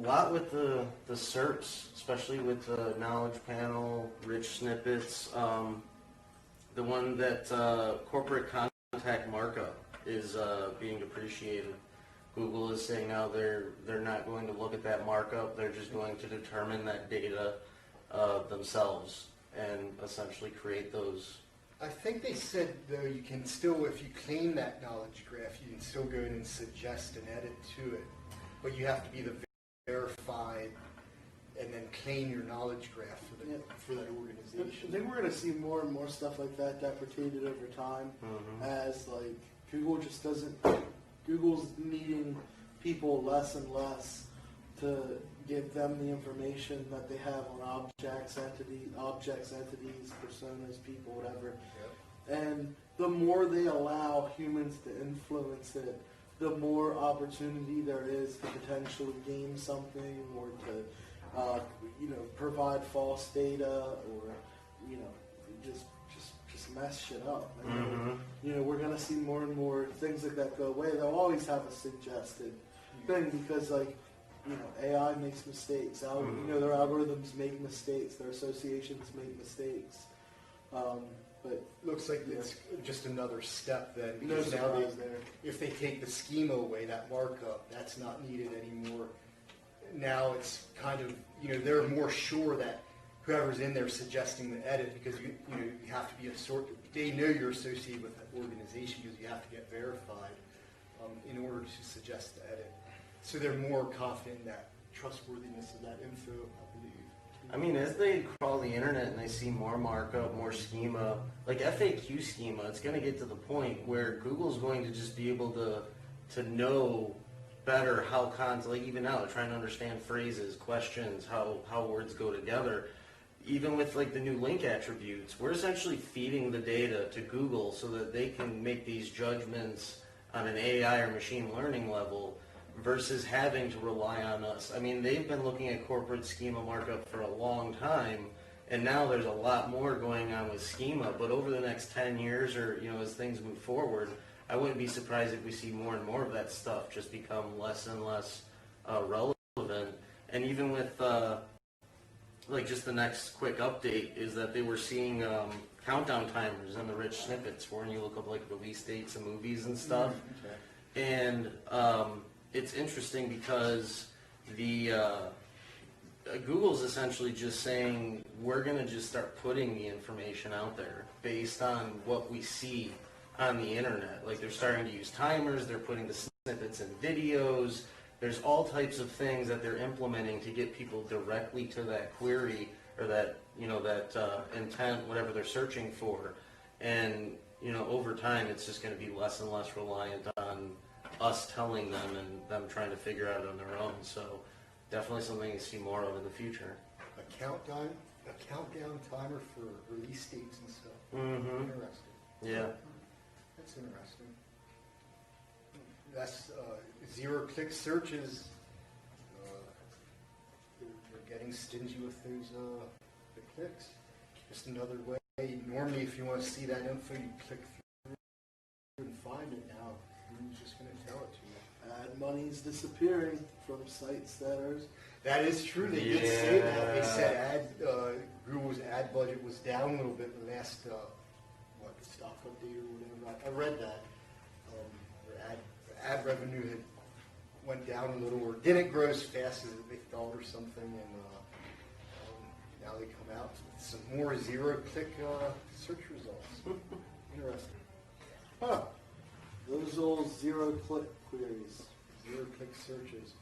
lot with the SERPs, especially with the knowledge panel, rich snippets. The one that corporate contact markup is being appreciated. Google is saying now they're not going to look at that markup. They're just going to determine that data themselves and essentially create those. I think they said, though, you can still, if you claim that knowledge graph, you can still go in and suggest an edit to it. But you have to be the verified and then claim your knowledge graph for that organization. I think we're going to see more and more stuff like that deprecated over time, as like Google just doesn't, Google's needing people less and less to give them the information that they have on objects, entities, personas, people, whatever. Yep. And the more they allow humans to influence it, the more opportunity there is to potentially game something or to, provide false data or, just mess shit up. We're going to see more and more things like that go away. They'll always have a suggested thing because, AI makes mistakes. Their algorithms make mistakes. Their associations make mistakes. But looks like it's just another step then. Because now if they take the schema away, that markup, that's not needed anymore. Now it's kind of, they're more sure that whoever's in there suggesting the edit, because you have to be they know you're associated with that organization because you have to get verified in order to suggest the edit. So they're more confident in that trustworthiness of that info, I believe. I mean, as they crawl the internet and they see more markup, more schema, like FAQ schema, it's going to get to the point where Google's going to just be able to know better how even now, they're trying to understand phrases, questions, how words go together. Even with like the new link attributes, we're essentially feeding the data to Google so that they can make these judgments on an AI or machine learning level versus having to rely on us. I mean, they've been looking at corporate schema markup for a long time, and now there's a lot more going on with schema, but over the next 10 years or, as things move forward, I wouldn't be surprised if we see more and more of that stuff just become less and less relevant. And even with, just the next quick update is that they were seeing countdown timers in the rich snippets where you look up like release dates of movies and stuff. Okay. And it's interesting because Google's essentially just saying we're going to just start putting the information out there based on what we see on the internet. Like they're starting to use timers, they're putting the snippets in videos. There's all types of things that they're implementing to get people directly to that query or that intent, whatever they're searching for. And over time, it's just going to be less and less reliant on us telling them and them trying to figure out on their own. So definitely something to see more of in the future. A countdown timer for release dates and stuff. Interesting. Yeah. That's interesting. That's zero-click searches. They're getting stingy with those the clicks. Just another way. Normally, if you want to see that info, you click through and find it. Now, who's just going to tell it to you? Ad money's disappearing from sites that are. That is true. They did say that. They said Google's ad budget was down a little bit in the last stock update or whatever. I read that. Ad revenue had went down a little, or didn't grow as fast as they thought, or something, and now they come out with some more zero-click search results. Interesting. Huh. Those old zero-click queries. Zero-click searches.